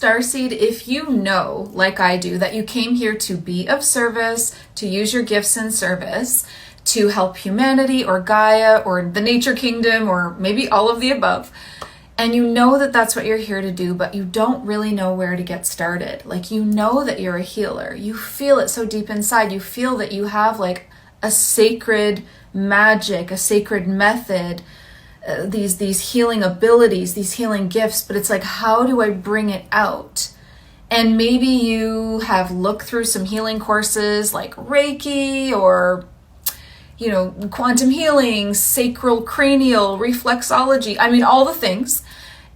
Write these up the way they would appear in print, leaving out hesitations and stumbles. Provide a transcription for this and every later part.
Starseed, if you know, like I do, that you came here to be of service, to use your gifts in service, to help humanity or Gaia or the nature kingdom or maybe all of the above, and you know that that's what you're here to do, but you don't really know where to get started. Like, you know that you're a healer. You feel it so deep inside. You feel that you have like a sacred magic, a sacred method, these healing abilities, these healing gifts, but it's like, how do I bring it out? And maybe you have looked through some healing courses like Reiki or, you know, quantum healing, sacral cranial, reflexology, I mean, all the things,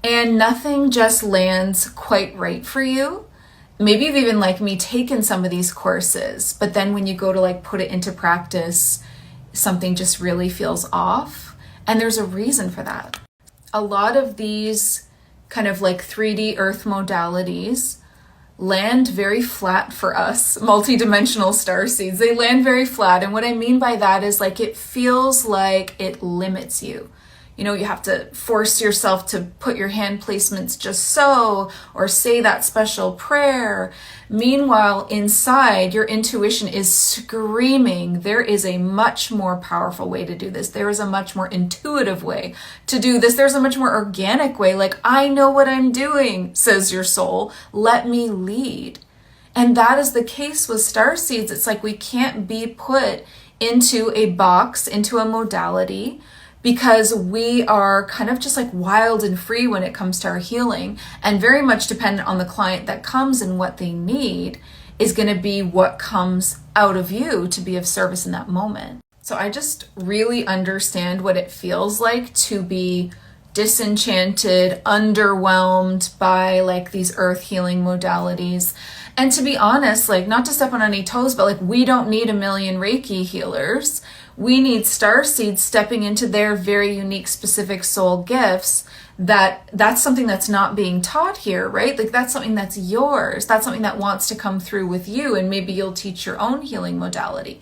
and nothing just lands quite right for you. Maybe you've even, like me, taken some of these courses, but then when you go to like put it into practice, something just really feels off. And there's a reason for that. A lot of these kind of like 3D earth modalities land very flat for us, multidimensional starseeds. They land very flat. And what I mean by that is like, it feels like it limits you. You know, you have to force yourself to put your hand placements just so, or say that special prayer. Meanwhile, inside, your intuition is screaming, there is a much more powerful way to do this. There is a much more intuitive way to do this. There's a much more organic way. Like, I know what I'm doing, says your soul. Let me lead. And that is the case with starseeds. It's like we can't be put into a box, into a modality, because we are kind of just like wild and free when it comes to our healing, and very much dependent on the client that comes, and what they need is going to be what comes out of you to be of service in that moment. So I just really understand what it feels like to be disenchanted, underwhelmed by like these earth healing modalities. And to be honest, like, not to step on any toes, but like, we don't need a million Reiki healers. We need starseeds stepping into their very unique, specific soul gifts. That's something that's not being taught here, right? Like, that's something that's yours. That's something that wants to come through with you, and maybe you'll teach your own healing modality.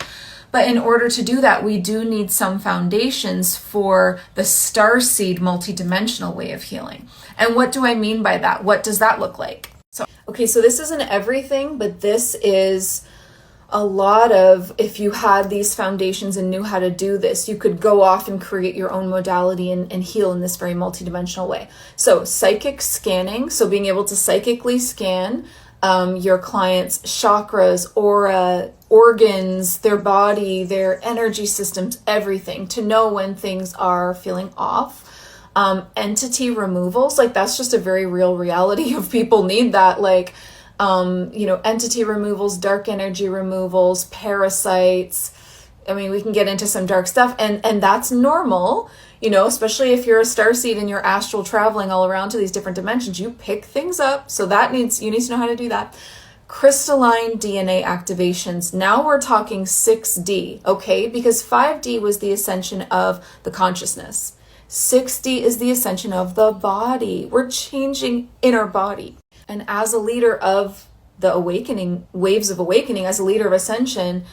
But in order to do that, we do need some foundations for the starseed multidimensional way of healing. And what do I mean by that? What does that look like? Okay, so this isn't everything, but this is a lot of, if you had these foundations and knew how to do this, you could go off and create your own modality and heal in this very multidimensional way. So psychic scanning, so being able to psychically scan your client's chakras, aura, organs, their body, their energy systems, everything, to know when things are feeling off. Entity removals, like, that's just a very real reality of people need that, like, you know, entity removals, dark energy removals, parasites. I mean, we can get into some dark stuff, and that's normal, you know, especially if you're a starseed and you're astral traveling all around to these different dimensions. You pick things up, so you need to know how to do that. Crystalline DNA activations. Now we're talking 6D, okay? Because 5D was the ascension of the consciousness. 6D is the ascension of the body. We're changing in our body. And as a leader of the awakening, waves of awakening, as a leader of ascension,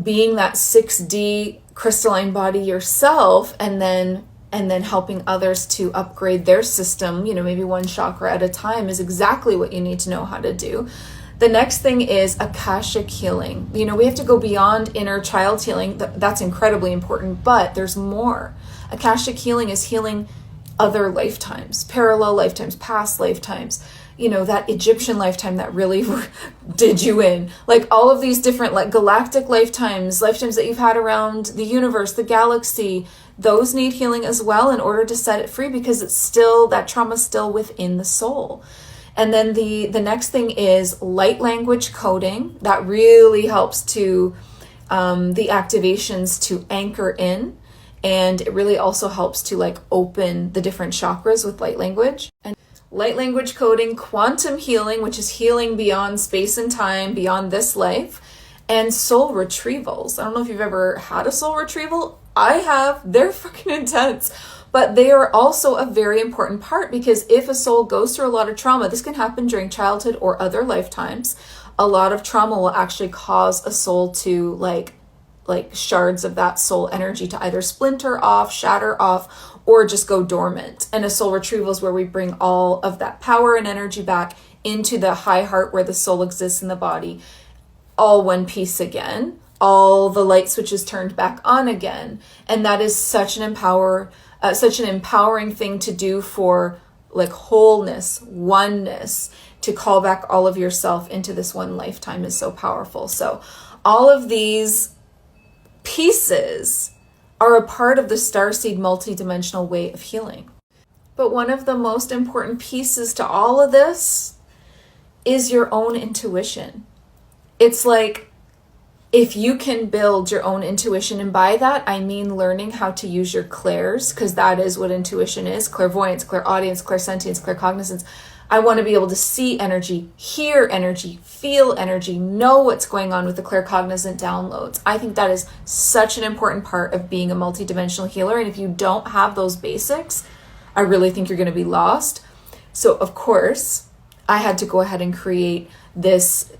being that 6D crystalline body yourself, and then helping others to upgrade their system, you know, maybe one chakra at a time, is exactly what you need to know how to do. The next thing is Akashic healing. You know, we have to go beyond inner child healing. That's incredibly important, but there's more. Akashic healing is healing other lifetimes, parallel lifetimes, past lifetimes, you know, that Egyptian lifetime that really did you in. Like, all of these different, like, galactic lifetimes that you've had around the universe, the galaxy, those need healing as well in order to set it free, because it's still, that trauma's still within the soul. And then the next thing is light language coding. That really helps to the activations to anchor in. And it really also helps to like open the different chakras with light language. And light language coding, quantum healing, which is healing beyond space and time, beyond this life, and soul retrievals. I don't know if you've ever had a soul retrieval. I have. They're fucking intense. But they are also a very important part, because if a soul goes through a lot of trauma, this can happen during childhood or other lifetimes. A lot of trauma will actually cause a soul to like shards of that soul energy to either splinter off, shatter off, or just go dormant. And a soul retrieval is where we bring all of that power and energy back into the high heart where the soul exists in the body, all one piece again, all the light switches turned back on again. And that is such an empowering thing to do for like wholeness, oneness, to call back all of yourself into this one lifetime is so powerful. So all of these pieces are a part of the Starseed multidimensional way of healing. But one of the most important pieces to all of this is your own intuition. It's like, if you can build your own intuition, and by that I mean learning how to use your clairs, because that is what intuition is: clairvoyance, clairaudience, clairsentience, claircognizance. I want to be able to see energy, hear energy, feel energy, know what's going on with the claircognizant downloads. I think that is such an important part of being a multidimensional healer. And if you don't have those basics, I really think you're going to be lost. So of course, I had to go ahead and create this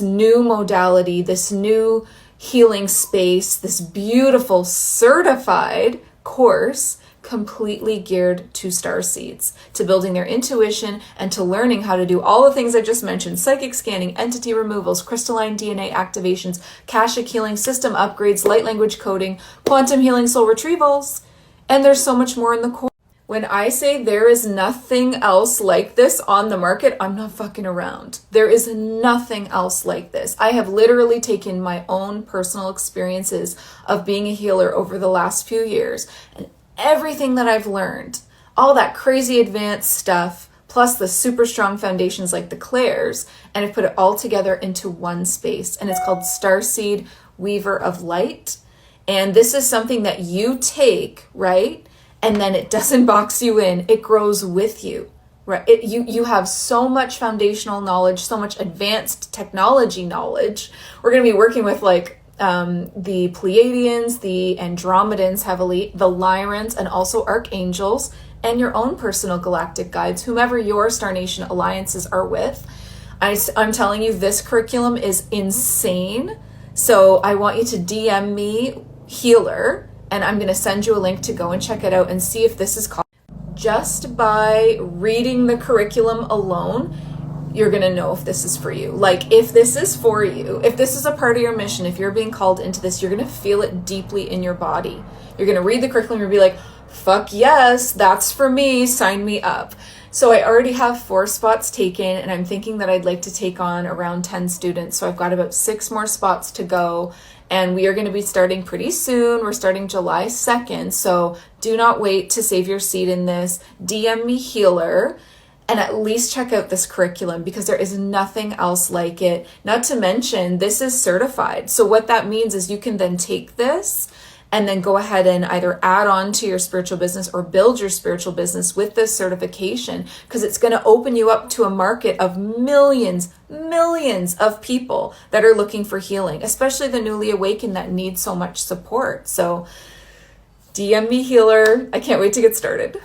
new modality, this new healing space, this beautiful certified course completely geared to starseeds, to building their intuition and to learning how to do all the things I just mentioned: psychic scanning, entity removals, crystalline DNA activations, Akashic healing, system upgrades, light language coding, quantum healing, soul retrievals. And there's so much more in the course. When I say there is nothing else like this on the market, I'm not fucking around. There is nothing else like this. I have literally taken my own personal experiences of being a healer over the last few years, and everything that I've learned, all that crazy advanced stuff, plus the super strong foundations like the clairs, and I've put it all together into one space. And it's called Starseed Weaver of Light. And this is something that you take, right? And then it doesn't box you in. It grows with you, right? You have so much foundational knowledge, so much advanced technology knowledge. We're going to be working with like the Pleiadians, the Andromedans heavily, the Lyrans, and also Archangels, and your own personal galactic guides, whomever your Star Nation alliances are with. I'm telling you, this curriculum is insane. So I want you to DM me, healer, and I'm going to send you a link to go and check it out and see if this is called. Just by reading the curriculum alone, you're going to know if this is for you. Like, if this is for you, if this is a part of your mission, if you're being called into this, you're going to feel it deeply in your body. You're going to read the curriculum, you'll be like, fuck yes, that's for me, sign me up. So I already have 4 spots taken, and I'm thinking that I'd like to take on around 10 students. So I've got about 6 more spots to go, and we are going to be starting pretty soon. We're starting July 2nd. So do not wait to save your seat in this. DM me, healer, and at least check out this curriculum, because there is nothing else like it. Not to mention, this is certified. So what that means is you can then take this and then go ahead and either add on to your spiritual business or build your spiritual business with this certification, because it's going to open you up to a market of millions of people that are looking for healing, especially the newly awakened that need so much support. So DM me, healer. I can't wait to get started.